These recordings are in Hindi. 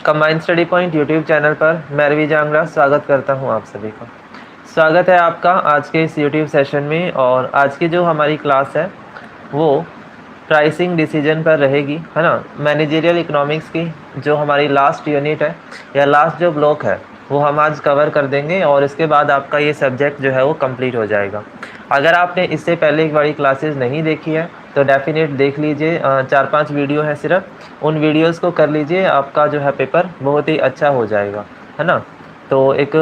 Combined study point YouTube channel पर मैं रवि जांगड़ा स्वागत करता हूं आप सभी का। स्वागत है आपका आज के इस यूट्यूब सेशन में। और आज की जो हमारी क्लास है वो प्राइसिंग डिसीजन पर रहेगी, है ना। मैनेजरियल इकोनॉमिक्स की जो हमारी लास्ट यूनिट है या लास्ट जो ब्लॉक है वो हम आज कवर कर देंगे और इसके बाद आपका ये सब्जेक्ट जो है वो कंप्लीट हो जाएगा। अगर आपने इससे पहले एक बड़ी क्लासेस नहीं देखी है तो डेफिनेट देख लीजिए। 4-5 वीडियो है सिर्फ, उन वीडियोस को कर लीजिए, आपका जो है पेपर बहुत ही अच्छा हो जाएगा, है ना। तो एक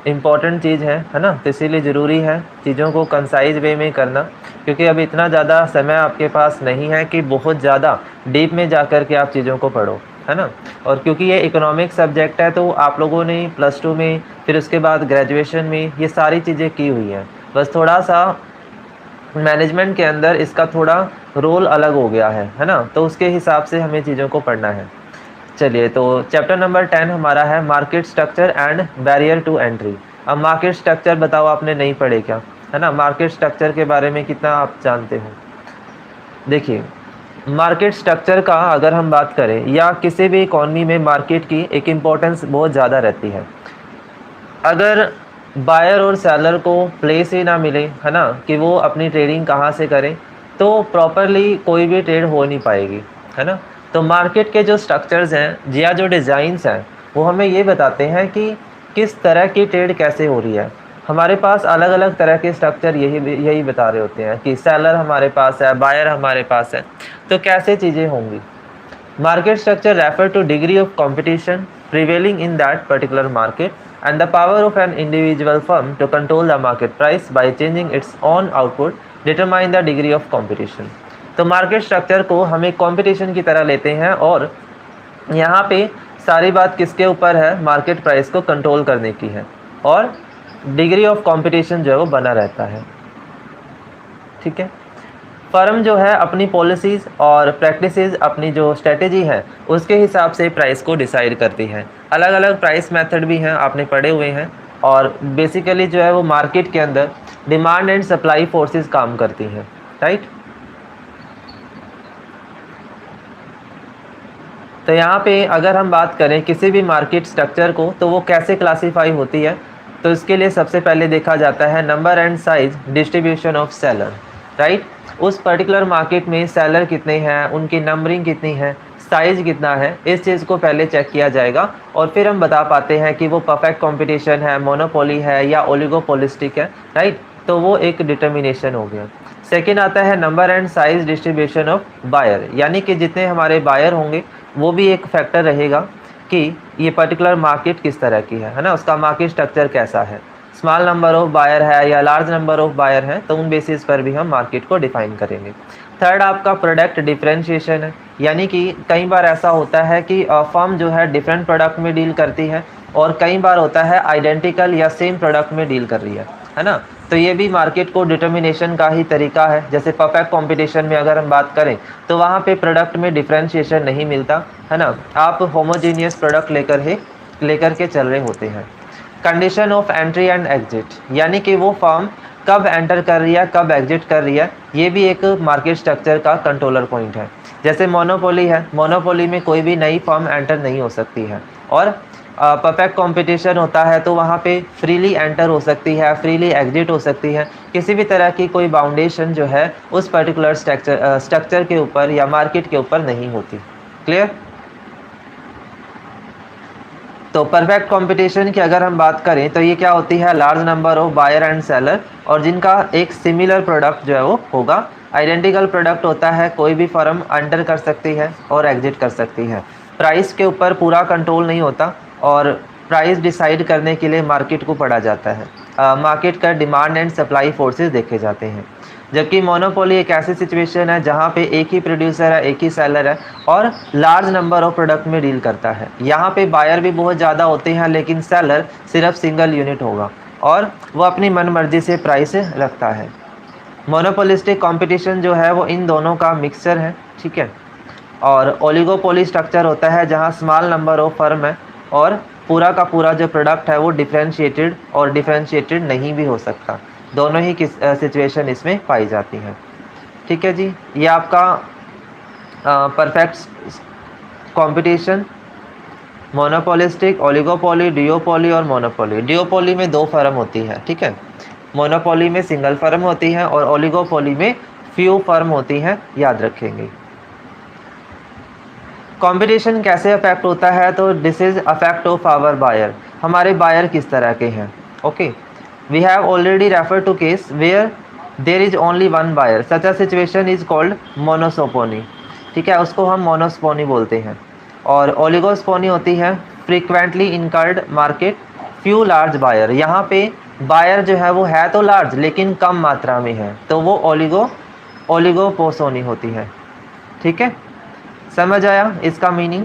इम्पॉर्टेंट चीज़ है ना, तो इसीलिए ज़रूरी है चीज़ों को कंसाइज वे में करना, क्योंकि अब इतना ज़्यादा समय आपके पास नहीं है कि बहुत ज़्यादा डीप में जा कर के आप चीज़ों को पढ़ो, है ना। और क्योंकि ये इकोनॉमिक सब्जेक्ट है तो आप लोगों ने +2 में फिर उसके बाद ग्रेजुएशन में ये सारी चीज़ें की हुई हैं, बस थोड़ा सा मैनेजमेंट के अंदर इसका थोड़ा रोल अलग हो गया है ना। तो उसके हिसाब से हमें चीज़ों को पढ़ना है। चलिए, तो चैप्टर नंबर 10 हमारा है market structure and barrier to entry. अब मार्केट स्ट्रक्चर बताओ, आपने नहीं पढ़े क्या, है ना। मार्केट स्ट्रक्चर के बारे में कितना आप जानते हो? देखिए, मार्केट स्ट्रक्चर का अगर हम बात करें या किसी भी इकॉनमी में मार्केट की एक इम्पोर्टेंस बहुत ज़्यादा रहती है। अगर बायर और सेलर को प्लेस ही ना मिले, है ना, कि वो अपनी ट्रेडिंग कहाँ से करें, तो प्रॉपरली कोई भी ट्रेड हो नहीं पाएगी, है ना। तो मार्केट के जो स्ट्रक्चर्स हैं या जो डिज़ाइंस हैं वो हमें ये बताते हैं कि किस तरह की ट्रेड कैसे हो रही है। हमारे पास अलग अलग तरह के स्ट्रक्चर यही बता रहे होते हैं कि सेलर हमारे पास है, बायर हमारे पास है, तो कैसे चीज़ें होंगी। Market structure refer to degree of competition prevailing in that particular market and the power of an individual firm to control the market price by changing its own output determine the degree of competition। तो मार्केट स्ट्रक्चर को हम एक कंपटीशन की तरह लेते हैं और यहाँ पे सारी बात किसके ऊपर है, मार्केट प्राइस को कंट्रोल करने की है और डिग्री ऑफ कंपटीशन जो है वो बना रहता है। ठीक है, फर्म जो है अपनी पॉलिसीज़ और प्रैक्टिसेस, अपनी जो स्ट्रेटेजी है उसके हिसाब से प्राइस को डिसाइड करती है। अलग अलग प्राइस मेथड भी हैं, आपने पढ़े हुए हैं। और बेसिकली जो है वो मार्केट के अंदर डिमांड एंड सप्लाई फोर्सेस काम करती हैं, राइट। तो यहाँ पे अगर हम बात करें किसी भी मार्केट स्ट्रक्चर को तो वो कैसे क्लासीफाई होती है, तो इसके लिए सबसे पहले देखा जाता है number and size distribution of seller, right. उस पर्टिकुलर मार्केट में सेलर कितने हैं, उनकी नंबरिंग कितनी है, साइज कितना है, इस चीज़ को पहले चेक किया जाएगा और फिर हम बता पाते हैं कि वो परफेक्ट कंपटीशन है, मोनोपोली है या ओलिगोपोलिस्टिक है, राइट। तो वो एक डिटर्मिनेशन हो गया। सेकेंड आता है number and size distribution of buyer, यानी कि जितने हमारे बायर होंगे वो भी एक फैक्टर रहेगा कि ये पर्टिकुलर मार्केट किस तरह की है ना, उसका मार्केट स्ट्रक्चर कैसा है। स्मॉल नंबर ऑफ बायर है या लार्ज नंबर ऑफ बायर है, तो उन बेसिस पर भी हम मार्केट को डिफाइन करेंगे। थर्ड आपका प्रोडक्ट डिफरेंशिएशन है, यानी कि कई बार ऐसा होता है कि फर्म जो है डिफरेंट प्रोडक्ट में डील करती है और कई बार होता है आइडेंटिकल या सेम प्रोडक्ट में डील कर रही है ना। तो ये भी मार्केट को डिटर्मिनेशन का ही तरीका है। जैसे परफेक्ट कंपटीशन में अगर हम बात करें तो वहाँ पे प्रोडक्ट में डिफरेंशिएशन नहीं मिलता, है ना। आप होमोजीनियस प्रोडक्ट लेकर के चल रहे होते हैं। Condition of entry and exit, यानी कि वो फर्म कब एंटर कर रही है, कब एग्जिट कर रही है, ये भी एक मार्केट स्ट्रक्चर का कंट्रोलर पॉइंट है। जैसे मोनोपोली है, मोनोपोली में कोई भी नई फर्म एंटर नहीं हो सकती है। और परफेक्ट कंपटीशन होता है तो वहाँ पे फ्रीली एंटर हो सकती है, फ्रीली एग्जिट हो सकती है। किसी भी तरह की कोई बाउंडेशन जो है उस पर्टिकुलर स्ट्रक्चर के ऊपर या मार्केट के ऊपर नहीं होती। क्लियर। तो परफेक्ट कंपटीशन की अगर हम बात करें तो ये क्या होती है, large number of buyer and seller और जिनका एक सिमिलर प्रोडक्ट जो है वो होगा। आइडेंटिकल प्रोडक्ट होता है, कोई भी फर्म एंटर कर सकती है और एग्जिट कर सकती है। प्राइस के ऊपर पूरा कंट्रोल नहीं होता और प्राइस डिसाइड करने के लिए मार्केट को पढ़ा जाता है। मार्केट का डिमांड एंड सप्लाई फोर्सेस देखे जाते हैं। जबकि मोनोपोली एक ऐसी सिचुएशन है जहाँ पे एक ही प्रोड्यूसर है, एक ही सेलर है और लार्ज नंबर ऑफ प्रोडक्ट में डील करता है। यहाँ पे बायर भी बहुत ज़्यादा होते हैं लेकिन सेलर सिर्फ सिंगल यूनिट होगा और वो अपनी मन मर्जी से प्राइस रखता है। मोनोपोलिस्टिक कंपटीशन जो है वो इन दोनों का मिक्सचर है, ठीक है। और ओलिगोपोली स्ट्रक्चर होता है जहाँ स्मॉल नंबर ऑफ फर्म है और पूरा का पूरा जो प्रोडक्ट है वो डिफरेंशिएटेड नहीं भी हो सकता। दोनों ही किस सिचुएशन इसमें पाई जाती हैं। ठीक है जी, ये आपका परफेक्ट कंपटीशन मोनोपोलिस्टिक, ओलिगोपोली, डिओपोली और मोनोपोली। डिओपोली में 2 फर्म होती है, ठीक है। मोनोपोली में सिंगल फर्म होती है और ओलिगोपोली में फ्यू फर्म होती हैं, याद रखेंगे। कंपटीशन कैसे अफेक्ट होता है, तो this is affect of our buyer. हमारे बायर किस तरह के हैं, okay. We have already refer to case where there is only one buyer, such a situation is called monopsony, ठीक है, उसको हम मोनोस्पोनी बोलते हैं। और ओलिगोस्पोनी होती है frequently incurred market few large buyer, यहाँ पे बायर जो है वो है तो लार्ज लेकिन कम मात्रा में है, तो वो ओलिगोपोसोनी होती है, ठीक है। समझ आया इसका मीनिंग?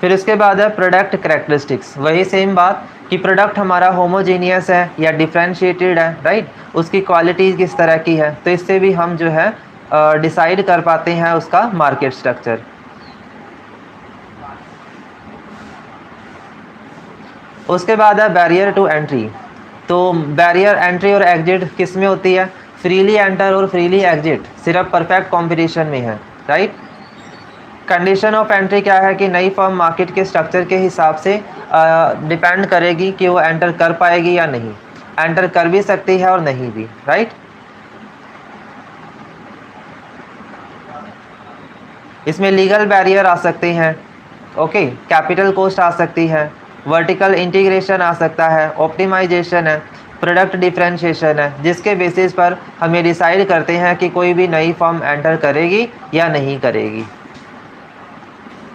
फिर इसके बाद है प्रोडक्ट कैरेक्टरिस्टिक्स। वही सेम बात कि प्रोडक्ट हमारा होमोजेनियस है या डिफ्रेंशिएटेड है, राइट, उसकी क्वालिटी किस तरह की है, तो इससे भी हम जो है डिसाइड कर पाते हैं उसका मार्केट स्ट्रक्चर। उसके बाद है बैरियर टू एंट्री। तो बैरियर एंट्री और एग्जिट किस में होती है? फ्रीली एंटर और फ्रीली एग्जिट सिर्फ परफेक्ट कंपटीशन में है, राइट। कंडीशन ऑफ एंट्री क्या है कि नई फर्म मार्केट के स्ट्रक्चर के हिसाब से डिपेंड करेगी कि वो एंटर कर पाएगी या नहीं, एंटर कर भी सकती है और नहीं भी, राइट। इसमें लीगल बैरियर आ सकते हैं, ओके, कैपिटल कॉस्ट आ सकती है, वर्टिकल इंटीग्रेशन आ सकता है, ऑप्टिमाइजेशन है, प्रोडक्ट डिफरेंशिएशन है, जिसके बेसिस पर हम ये डिसाइड करते हैं कि कोई भी नई फर्म एंटर करेगी या नहीं करेगी,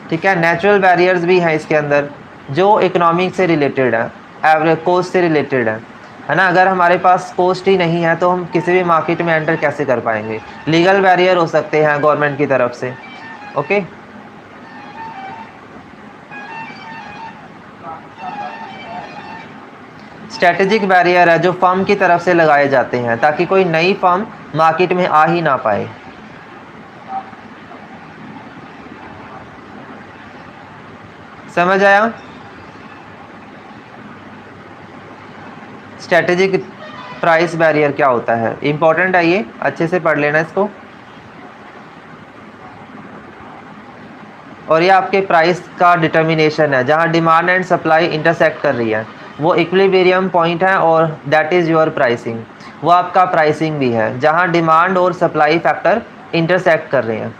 ठीक है। नेचुरल बैरियर्स भी हैं इसके अंदर जो इकोनॉमिक से रिलेटेड है, एवरेज कॉस्ट से रिलेटेड है ना। अगर हमारे पास कॉस्ट ही नहीं है तो हम किसी भी मार्केट में एंटर कैसे कर पाएंगे? लीगल बैरियर हो सकते हैं गवर्नमेंट की तरफ से, ओके। स्ट्रेटेजिक बैरियर है जो फर्म की तरफ से लगाए जाते हैं ताकि कोई नई फर्म मार्केट में आ ही ना पाए। समझ आया? स्ट्रेटेजिक प्राइस बैरियर क्या होता है, इंपॉर्टेंट है ये, अच्छे से पढ़ लेना इसको। और ये आपके प्राइस का डिटर्मिनेशन है जहाँ डिमांड एंड सप्लाई इंटरसेक्ट कर रही है, वो इक्विलिब्रियम पॉइंट है और दैट इज़ योर प्राइसिंग। वो आपका प्राइसिंग भी है जहाँ डिमांड और सप्लाई फैक्टर इंटरसेक्ट कर रहे हैं।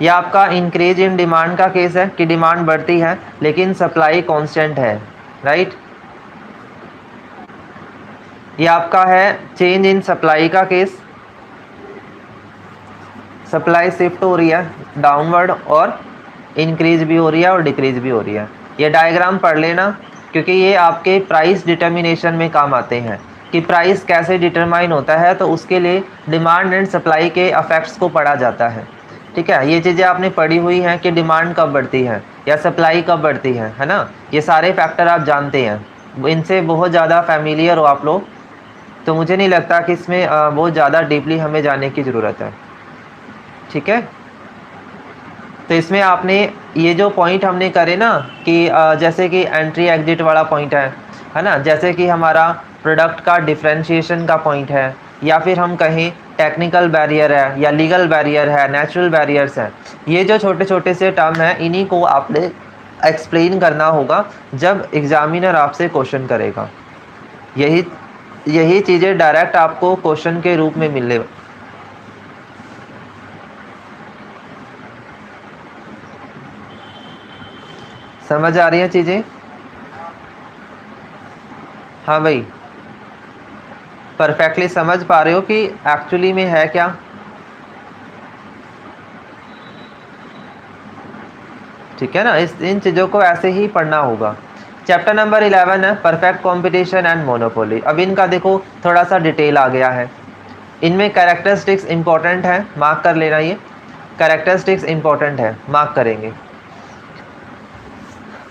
यह आपका इंक्रीज इन डिमांड का केस है कि डिमांड बढ़ती है लेकिन सप्लाई कांस्टेंट है, राइट। यह आपका है चेंज इन सप्लाई का केस, सप्लाई शिफ्ट हो रही है डाउनवर्ड और इंक्रीज भी हो रही है और डिक्रीज भी हो रही है। ये डायग्राम पढ़ लेना क्योंकि ये आपके प्राइस डिटर्मिनेशन में काम आते हैं कि प्राइस कैसे डिटरमाइन होता है, तो उसके लिए डिमांड एंड सप्लाई के अफेक्ट्स को पढ़ा जाता है, ठीक है। ये चीज़ें आपने पढ़ी हुई हैं कि डिमांड कब बढ़ती है या सप्लाई कब बढ़ती है ना। ये सारे फैक्टर आप जानते हैं, इनसे बहुत ज़्यादा फैमिलियर हो आप लोग, तो मुझे नहीं लगता कि इसमें बहुत ज़्यादा डीपली हमें जाने की ज़रूरत है, ठीक है। तो इसमें आपने ये जो पॉइंट हमने करे ना कि जैसे कि एंट्री एग्जिट वाला पॉइंट है ना, जैसे कि हमारा प्रोडक्ट का डिफरेंशिएशन का पॉइंट है, या फिर हम कहें टेक्निकल बैरियर है या लीगल बैरियर है, नेचुरल बैरियर्स हैं, ये जो छोटे छोटे से टर्म हैं इन्हीं को आपने एक्सप्लेन करना होगा जब एग्जामिनर आपसे क्वेश्चन करेगा। यही चीज़ें डायरेक्ट आपको क्वेश्चन के रूप में मिलने। समझ आ रही हैं चीज़ें? हाँ भाई, परफेक्टली समझ पा रहे हो कि एक्चुअली में है क्या? ठीक है ना, इन चीज़ों को ऐसे ही पढ़ना होगा। चैप्टर नंबर 11 है परफेक्ट कंपटीशन एंड मोनोपोली। अब इनका देखो थोड़ा सा डिटेल आ गया है। इनमें कैरेक्टरिस्टिक्स इंपॉर्टेंट है, मार्क कर लेना, ये कैरेक्टरिस्टिक्स इंपॉर्टेंट है, मार्क करेंगे।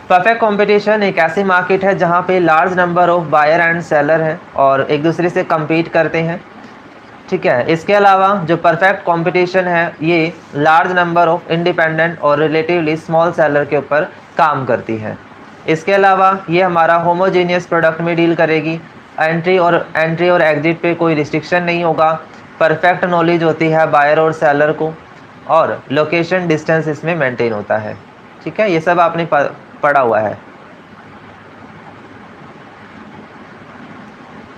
परफेक्ट कंपटीशन एक ऐसी मार्केट है जहाँ पे large number of buyer and seller हैं और एक दूसरे से compete करते हैं, ठीक है। इसके अलावा जो परफेक्ट कंपटीशन है ये लार्ज नंबर ऑफ इंडिपेंडेंट और रिलेटिवली स्मॉल सेलर के ऊपर काम करती है। इसके अलावा ये हमारा होमोजेनियस प्रोडक्ट में डील करेगी, एंट्री और एग्जिट पे कोई रिस्ट्रिक्शन नहीं होगा, परफेक्ट नॉलेज होती है बायर और सेलर को, और लोकेशन डिस्टेंस इसमें मेंटेन होता है। ठीक है, ये सब आपने पढ़ा हुआ है।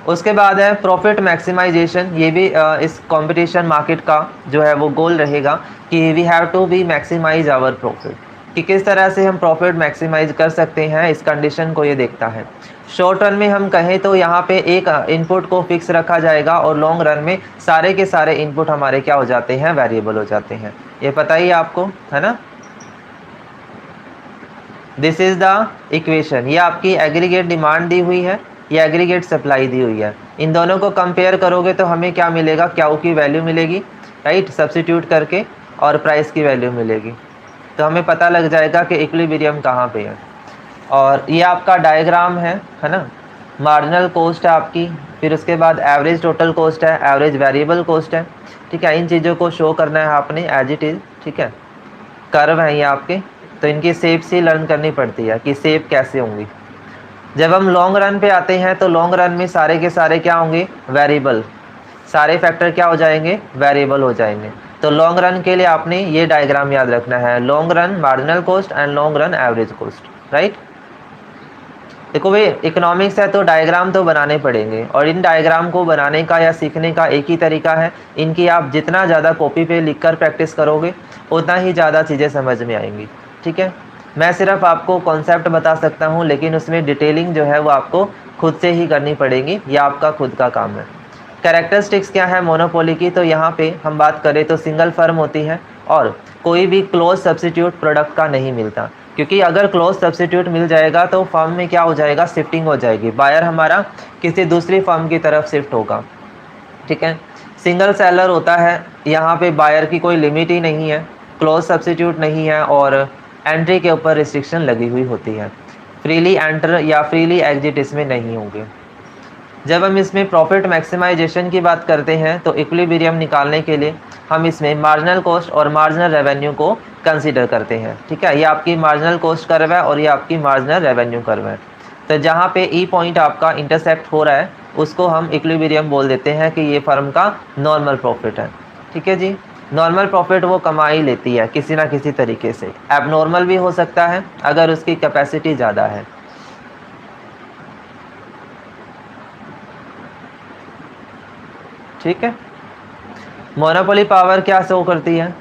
उसके बाद है प्रॉफिट मैक्सिमाइजेशन। ये भी इस कंपटीशन मार्केट का जो है वो गोल रहेगा कि we have to be maximise our profit, कि किस तरह से हम प्रॉफिट मैक्सिमाइज कर सकते हैं, इस कंडीशन को ये देखता है। शॉर्ट रन में हम कहें तो यहाँ पे एक इनपुट को फिक्स रखा जाएगा, और लॉन्ग रन में सारे के सारे इनपुट हमारे क्या हो जाते हैं, वेरिएबल हो जाते हैं। ये पता ही आपको है ना। This is the equation. ये आपकी एग्रीगेट डिमांड दी हुई है, ये एग्रीगेट सप्लाई दी हुई है। इन दोनों को कंपेयर करोगे तो हमें क्या मिलेगा, क्यू की वैल्यू मिलेगी, राइट, सब्स्टिट्यूट करके, और प्राइस की वैल्यू मिलेगी। तो हमें पता लग जाएगा कि इक्विलिब्रियम कहाँ पे है। और ये आपका डायग्राम है ना। मार्जिनल कॉस्ट है आपकी, फिर उसके बाद एवरेज टोटल कॉस्ट है, एवरेज वेरिएबल कॉस्ट है। ठीक है, इन चीज़ों को शो करना है आपने एज इट इज़। ठीक है, कर्व है ये आपके, तो इनकी शेप से लर्न करनी पड़ती है कि शेप कैसे होंगी। जब हम लॉन्ग रन पे आते हैं तो लॉन्ग रन में सारे के सारे क्या होंगे, वेरिएबल, सारे फैक्टर क्या हो जाएंगे, वेरिएबल हो जाएंगे। तो लॉन्ग रन के लिए आपने ये डायग्राम याद रखना है, long run marginal cost and long run average cost, right. देखो भाई, इकोनॉमिक्स है तो डायग्राम तो बनाने पड़ेंगे, और इन डायग्राम को बनाने का या सीखने का एक ही तरीका है, इनकी आप जितना ज़्यादा कॉपी पे लिखकर प्रैक्टिस करोगे उतना ही ज़्यादा चीज़ें समझ में आएंगी। ठीक है, मैं सिर्फ आपको कॉन्सेप्ट बता सकता हूँ, लेकिन उसमें डिटेलिंग जो है वो आपको खुद से ही करनी पड़ेगी, यह आपका खुद का काम है। कैरेक्टरिस्टिक्स क्या है मोनोपोली की, तो यहाँ पे हम बात करें तो सिंगल फर्म होती है, और कोई भी क्लोज सब्स्टिट्यूट प्रोडक्ट का नहीं मिलता, क्योंकि अगर क्लोज सब्स्टिट्यूट मिल जाएगा तो फर्म में क्या हो जाएगा, शिफ्टिंग हो जाएगी, बायर हमारा किसी दूसरी फर्म की तरफ शिफ्ट होगा। ठीक है, सिंगल सेलर होता है, यहाँ पे बायर की कोई लिमिट ही नहीं है, क्लोज सब्स्टिट्यूट नहीं है, और एंट्री के ऊपर रिस्ट्रिक्शन लगी हुई होती है, फ्रीली एंटर या फ्रीली एग्जिट इसमें नहीं होंगे। जब हम इसमें प्रॉफिट मैक्सिमाइजेशन की बात करते हैं तो इक्विलिब्रियम निकालने के लिए हम इसमें मार्जिनल कॉस्ट और मार्जिनल रेवेन्यू को कंसीडर करते हैं। ठीक है, ये आपकी मार्जिनल कॉस्ट कर्व है और ये आपकी मार्जिनल रेवेन्यू कर्व है। तो जहाँ पे ई पॉइंट आपका इंटरसेक्ट हो रहा है उसको हम इक्विलिब्रियम बोल देते हैं कि ये फर्म का नॉर्मल प्रॉफिट है। ठीक है जी, नॉर्मल प्रॉफिट वो कमा ही लेती है किसी ना किसी तरीके से, एबनॉर्मल भी हो सकता है अगर उसकी कैपेसिटी ज़्यादा है। ठीक है, मोनोपोली पावर क्या शो करती है,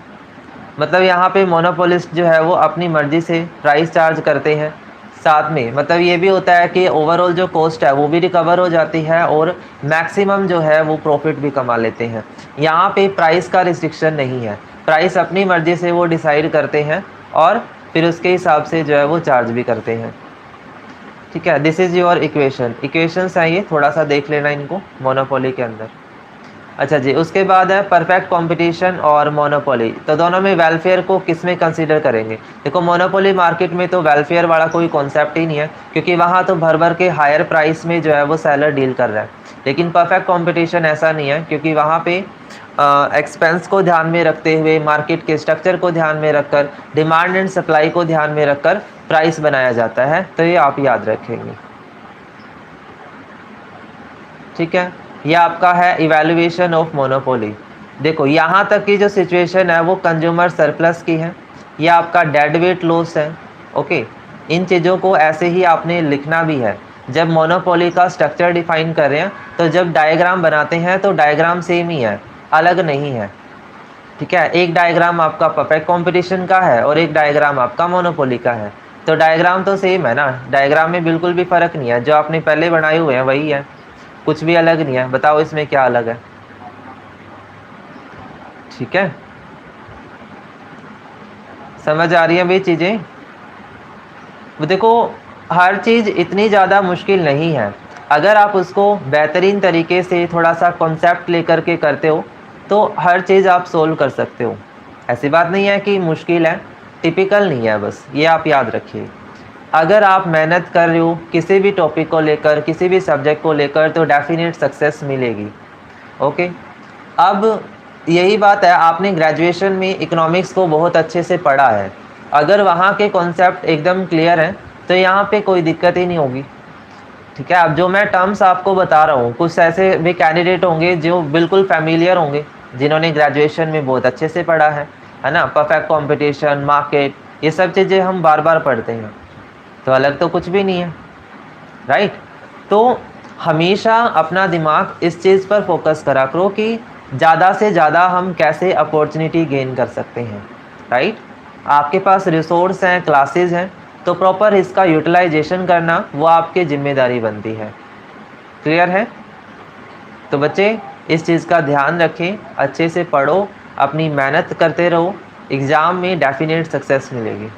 मतलब यहाँ पे मोनोपोलिस्ट जो है वो अपनी मर्जी से प्राइस चार्ज करते हैं, साथ में मतलब ये भी होता है कि ओवरऑल जो कॉस्ट है वो भी रिकवर हो जाती है और मैक्सिमम जो है वो प्रॉफिट भी कमा लेते हैं। यहाँ पे प्राइस का रिस्ट्रिक्शन नहीं है, प्राइस अपनी मर्जी से वो डिसाइड करते हैं और फिर उसके हिसाब से जो है वो चार्ज भी करते हैं। ठीक है, दिस इज़ योर इक्वेशंस हैं ये, थोड़ा सा देख लेना इनको मोनोपोली के अंदर। अच्छा जी, उसके बाद है परफेक्ट कंपटीशन और मोनोपोली। तो दोनों में वेलफेयर को किस में कंसीडर करेंगे। देखो मोनोपोली मार्केट में तो वेलफेयर वाला कोई कॉन्सेप्ट ही नहीं है, क्योंकि वहाँ तो भर भर के हायर प्राइस में जो है वो सेलर डील कर रहा है। लेकिन परफेक्ट कंपटीशन ऐसा नहीं है, क्योंकि वहाँ पे एक्सपेंस को ध्यान में रखते हुए, मार्केट के स्ट्रक्चर को ध्यान में रखकर, डिमांड एंड सप्लाई को ध्यान में रखकर प्राइस बनाया जाता है। तो ये आप याद रखेंगे। ठीक है, यह आपका है इवैल्यूएशन ऑफ मोनोपोली। देखो यहाँ तक की जो सिचुएशन है वो कंज्यूमर सरप्लस की है, यह आपका डेड वेट लॉस है। ओके, इन चीज़ों को ऐसे ही आपने लिखना भी है। जब मोनोपोली का स्ट्रक्चर डिफाइन कर रहे हैं तो जब डायग्राम बनाते हैं तो डायग्राम सेम ही है, अलग नहीं है। ठीक है, एक डायग्राम आपका परफेक्ट कंपटीशन का है और एक डायग्राम आपका मोनोपोली का है, तो डायग्राम तो सेम है ना, डायग्राम में बिल्कुल भी फ़र्क नहीं है। जो आपने पहले बनाए हुए हैं वही है, कुछ भी अलग नहीं है। बताओ इसमें क्या अलग है। ठीक है, समझ आ रही है भाई चीज़ें। वो देखो हर चीज़ इतनी ज़्यादा मुश्किल नहीं है, अगर आप उसको बेहतरीन तरीके से थोड़ा सा कॉन्सेप्ट लेकर के करते हो तो हर चीज़ आप सोल्व कर सकते हो। ऐसी बात नहीं है कि मुश्किल है, टिपिकल नहीं है, बस ये आप याद रखिए। अगर आप मेहनत कर रहे हो किसी भी टॉपिक को लेकर, किसी भी सब्जेक्ट को लेकर, तो डेफिनेट सक्सेस मिलेगी। ओके, अब यही बात है, आपने ग्रेजुएशन में इकोनॉमिक्स को बहुत अच्छे से पढ़ा है, अगर वहाँ के कॉन्सेप्ट एकदम क्लियर हैं तो यहाँ पे कोई दिक्कत ही नहीं होगी। ठीक है, अब जो मैं टर्म्स आपको बता रहा हूँ, कुछ ऐसे भी कैंडिडेट होंगे जो बिल्कुल फैमिलियर होंगे, जिन्होंने ग्रेजुएशन में बहुत अच्छे से पढ़ा है ना, परफेक्ट कंपटीशन, मार्केट, ये सब चीज़ें हम बार बार पढ़ते हैं, तो अलग तो कुछ भी नहीं है, राइट। तो हमेशा अपना दिमाग इस चीज़ पर फोकस करा करो कि ज़्यादा से ज़्यादा हम कैसे अपॉर्चुनिटी गेन कर सकते हैं, राइट। आपके पास रिसोर्स हैं, क्लासेस हैं, तो प्रॉपर इसका यूटिलाइजेशन करना वो आपकी जिम्मेदारी बनती है। क्लियर है? तो बच्चे इस चीज़ का ध्यान रखें, अच्छे से पढ़ो, अपनी मेहनत करते रहो, एग्ज़ाम में डेफिनेट सक्सेस मिलेगी।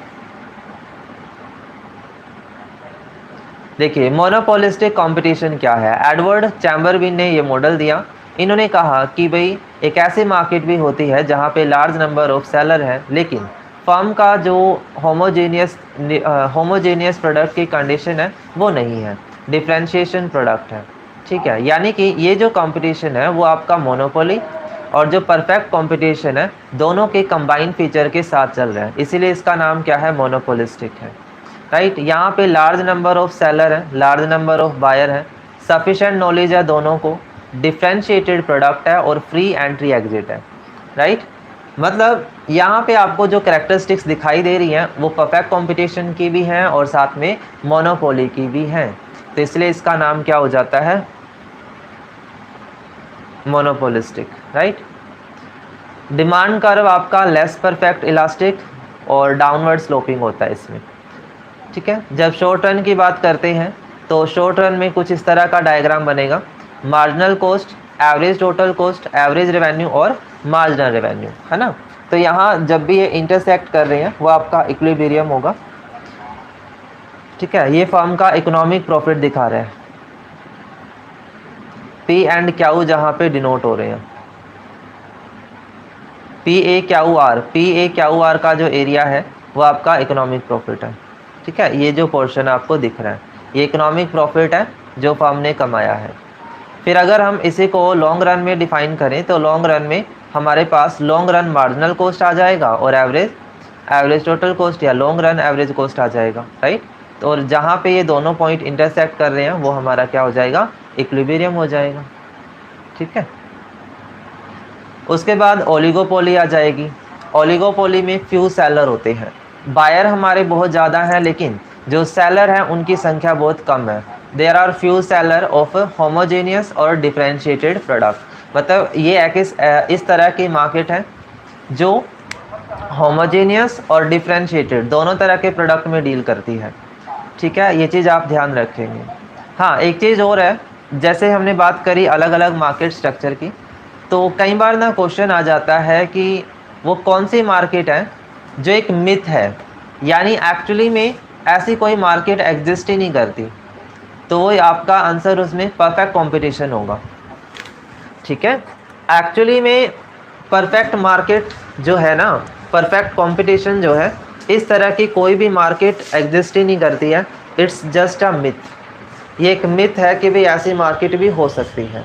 देखिए मोनोपोलिस्टिक कंपटीशन क्या है। एडवर्ड चैम्बरबिन ने ये मॉडल दिया। इन्होंने कहा कि भाई एक ऐसी मार्केट भी होती है जहाँ पे लार्ज नंबर ऑफ सेलर हैं, लेकिन फर्म का जो होमोजेनियस प्रोडक्ट की कंडीशन है वो नहीं है, डिफ्रेंशिएशन प्रोडक्ट है। ठीक है, यानी कि ये जो कंपटीशन है वो आपका मोनोपोली और जो परफेक्ट कंपटीशन है दोनों के कंबाइंड फीचर के साथ चल रहा है, इसीलिए इसका नाम क्या है, मोनोपोलिस्टिक है, राइट। यहाँ पे लार्ज नंबर ऑफ सेलर है, लार्ज नंबर ऑफ बायर है, सफिशेंट नॉलेज है दोनों को, डिफ्रेंशिएटेड प्रोडक्ट है और फ्री एंट्री एग्जिट है, राइट। मतलब यहाँ पे आपको जो कैरेक्टरिस्टिक्स दिखाई दे रही हैं वो परफेक्ट कंपटीशन की भी हैं और साथ में मोनोपोली की भी हैं, तो इसलिए इसका नाम क्या हो जाता है, मोनोपोलिस्टिक, राइट। डिमांड कर्व आपका लेस परफेक्ट इलास्टिक और डाउनवर्ड स्लोपिंग होता है इसमें। ठीक है, जब शॉर्ट रन की बात करते हैं तो शॉर्ट रन में कुछ इस तरह का डायग्राम बनेगा, marginal cost, average total cost, average revenue और मार्जिनल रेवेन्यू, है ना। तो यहाँ जब भी ये इंटरसेक्ट कर रहे हैं वो आपका इक्विलिब्रियम होगा। ठीक है, ये फर्म का इकोनॉमिक प्रॉफिट दिखा रहा है, पी एंड क्यू जहाँ पे डिनोट हो रहे हैं, पी ए क्यू आर का जो एरिया है वो आपका इकोनॉमिक प्रॉफिट है। ठीक है, ये जो पोर्शन आपको दिख रहा है ये इकोनॉमिक प्रॉफिट है जो फर्म ने कमाया है। फिर अगर हम इसी को लॉन्ग रन में डिफाइन करें तो लॉन्ग रन में हमारे पास लॉन्ग रन मार्जिनल कॉस्ट आ जाएगा और एवरेज टोटल कॉस्ट या लॉन्ग रन एवरेज कॉस्ट आ जाएगा, राइट। तो और जहाँ पे ये दोनों पॉइंट इंटरसेक्ट कर रहे हैं वो हमारा क्या हो जाएगा, इक्विलिब्रियम हो जाएगा। ठीक है, उसके बाद ओलिगोपोली आ जाएगी। ओलिगोपोली में फ्यू सेलर होते हैं, बायर हमारे बहुत ज़्यादा हैं लेकिन जो सेलर हैं उनकी संख्या बहुत कम है। There are few seller of homogeneous और डिफ्रेंशिएटेड प्रोडक्ट। मतलब ये एक इस तरह की मार्केट है जो होमोजेनियस और डिफ्रेंशिएटेड दोनों तरह के प्रोडक्ट में डील करती है। ठीक है, ये चीज़ आप ध्यान रखेंगे। हाँ, एक चीज़ और है, जैसे हमने बात करी अलग अलग मार्केट स्ट्रक्चर की, तो कई बार ना क्वेश्चन आ जाता है कि वो कौन सी मार्केट है जो एक मिथ है, यानी एक्चुअली में ऐसी कोई मार्केट एग्जिस्ट ही नहीं करती, तो वो आपका आंसर उसमें परफेक्ट कंपटीशन होगा। ठीक है, एक्चुअली में परफेक्ट मार्केट जो है ना, परफेक्ट कंपटीशन जो है, इस तरह की कोई भी मार्केट एग्जिस्ट ही नहीं करती है, इट्स जस्ट अ मिथ। ये एक मिथ है कि भाई ऐसी मार्केट भी हो सकती है,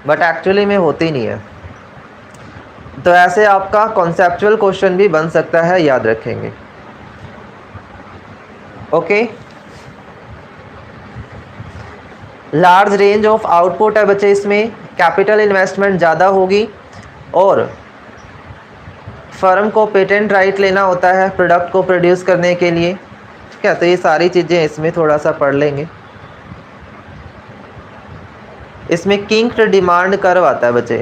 बट एक्चुअली में होती नहीं है। तो ऐसे आपका कॉन्सेप्चुअल क्वेश्चन भी बन सकता है, याद रखेंगे। Okay, large range of output है बच्चे, इसमें कैपिटल इन्वेस्टमेंट ज़्यादा होगी और फर्म को पेटेंट राइट लेना होता है प्रोडक्ट को प्रोड्यूस करने के लिए। ठीक है, तो ये सारी चीज़ें इसमें थोड़ा सा पढ़ लेंगे। इसमें किंक्ड डिमांड कर्व आता है बच्चे,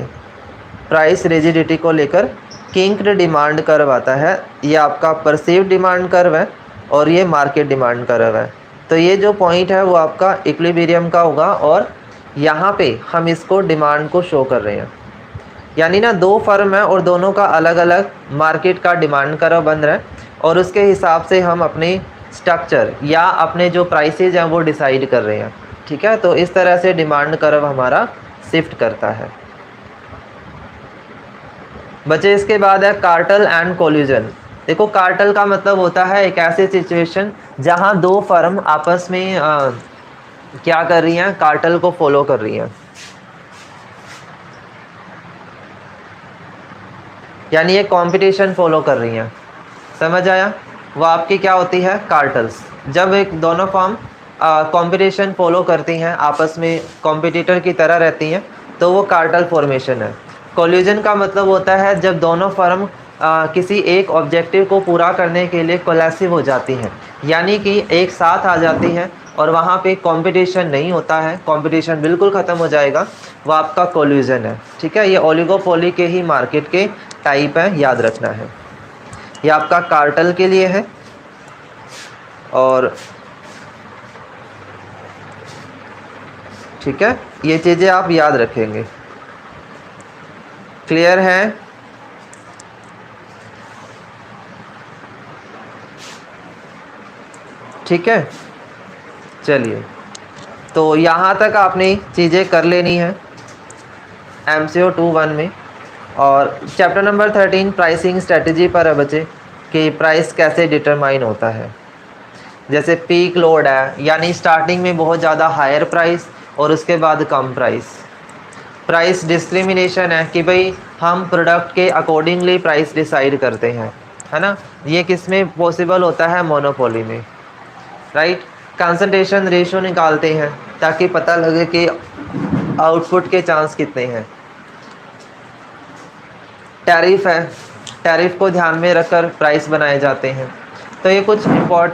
प्राइस रिजिडिटी को लेकर किंक्ड डिमांड कर्व आता है। ये आपका परसीव्ड डिमांड कर्व है और ये मार्केट डिमांड कर्व है। तो ये जो पॉइंट है वो आपका इक्विलिब्रियम का होगा और यहाँ पे हम इसको डिमांड को शो कर रहे हैं, यानी ना दो फर्म है और दोनों का अलग अलग मार्केट का डिमांड कर्व बन रहा है और उसके हिसाब से हम अपने स्ट्रक्चर या अपने जो प्राइसेज हैं वो डिसाइड कर रहे हैं। ठीक है, तो इस तरह से डिमांड कर्व हमारा शिफ्ट करता है बच्चे। इसके बाद है कार्टेल एंड कोल्यूजन। देखो, कार्टेल का मतलब होता है एक ऐसी सिचुएशन जहां दो फर्म आपस में क्या कर रही हैं, कार्टेल को फॉलो कर रही हैं, यानी ये कंपटीशन फॉलो कर रही हैं। समझ आया? वो आपकी क्या होती है, कार्टल्स। जब एक दोनों फॉर्म कंपटीशन फॉलो करती हैं, आपस में कॉम्पिटिटर की तरह रहती हैं, तो वो कार्टल फॉर्मेशन है। कोल्यूजन का मतलब होता है जब दोनों फर्म किसी एक ऑब्जेक्टिव को पूरा करने के लिए कोलैसिव हो जाती हैं, यानी कि एक साथ आ जाती हैं और वहाँ पे कंपटीशन नहीं होता है, कंपटीशन बिल्कुल ख़त्म हो जाएगा, वो आपका कोल्यूजन है। ठीक है, ये ओलिगोपोली के ही मार्केट के टाइप है, याद रखना है। ये आपका कार्टल के लिए है। और ठीक है, ये चीज़ें आप याद रखेंगे। क्लियर है? ठीक है, चलिए, तो यहाँ तक आपने चीज़ें कर लेनी है MCO 2-1 में। और चैप्टर नंबर 13 प्राइसिंग स्ट्रेटजी पर है बच्चे, कि प्राइस कैसे डिटरमाइन होता है। जैसे पीक लोड है, यानी स्टार्टिंग में बहुत ज़्यादा हायर प्राइस और उसके बाद कम प्राइस। प्राइस डिस्क्रिमिनेशन है कि भाई हम प्रोडक्ट के अकॉर्डिंगली प्राइस डिसाइड करते हैं, है ना। ये किस में पॉसिबल होता है, मोनोपोली में, राइट। कंसंट्रेशन रेशियो निकालते हैं ताकि पता लगे कि आउटपुट के चांस कितने हैं। टैरिफ है, टैरिफ को ध्यान में रखकर प्राइस बनाए जाते हैं। तो ये कुछ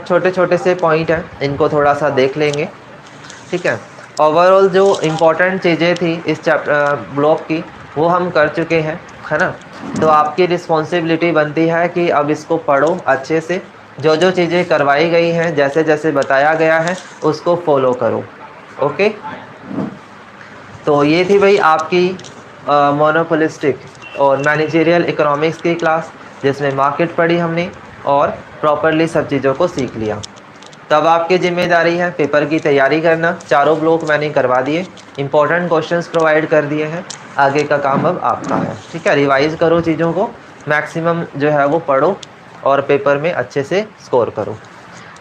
छोटे छोटे से पॉइंट हैं, इनको थोड़ा सा देख लेंगे। ठीक है, ओवरऑल जो इम्पोर्टेंट चीज़ें थी इस चैप्टर ब्लॉक की वो हम कर चुके हैं, है ना। तो आपकी रिस्पॉन्सिबिलिटी बनती है कि अब इसको पढ़ो अच्छे से, जो जो चीज़ें करवाई गई हैं, जैसे जैसे बताया गया है उसको फॉलो करो। ओके, तो ये थी भाई आपकी मोनोपोलिस्टिक और मैनेजरियल इकोनॉमिक्स की क्लास, जिसमें मार्केट पढ़ी हमने और प्रॉपरली सब चीज़ों को सीख लिया। तब आपकी जिम्मेदारी है पेपर की तैयारी करना। चारों ब्लॉक मैंने करवा दिए, इंपॉर्टेंट क्वेश्चंस प्रोवाइड कर दिए हैं, आगे का काम अब आपका है। ठीक है, रिवाइज करो चीज़ों को, मैक्सिमम जो है वो पढ़ो और पेपर में अच्छे से स्कोर करो।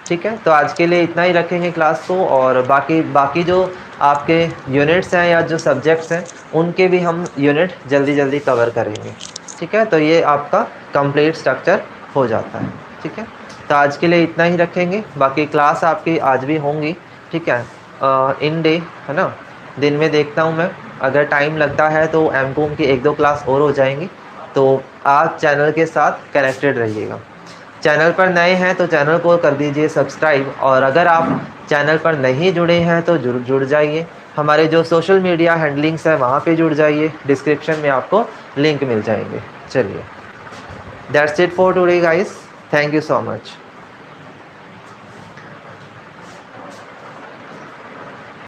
ठीक है, तो आज के लिए इतना ही रखेंगे क्लास को, और बाकी जो आपके यूनिट्स हैं या जो सब्जेक्ट्स हैं उनके भी हम यूनिट जल्दी जल्दी कवर करेंगे। ठीक है, तो ये आपका कंप्लीट स्ट्रक्चर हो जाता है। ठीक है, तो आज के लिए इतना ही रखेंगे, बाकी क्लास आपकी आज भी होंगी। ठीक है, इन डे, है ना, दिन में देखता हूँ मैं, अगर टाइम लगता है तो MCOM की 1-2 क्लास और हो जाएंगी। तो आप चैनल के साथ कनेक्टेड रहिएगा। चैनल पर नए हैं तो चैनल को कर दीजिए सब्सक्राइब, और अगर आप चैनल पर नहीं जुड़े हैं तो जुड़ जाइए। हमारे जो सोशल मीडिया हैंडलिंग्स हैं वहाँ पे जुड़ जाइए, डिस्क्रिप्शन में आपको लिंक मिल जाएंगे। चलिए, that's it for today guys, thank you so much.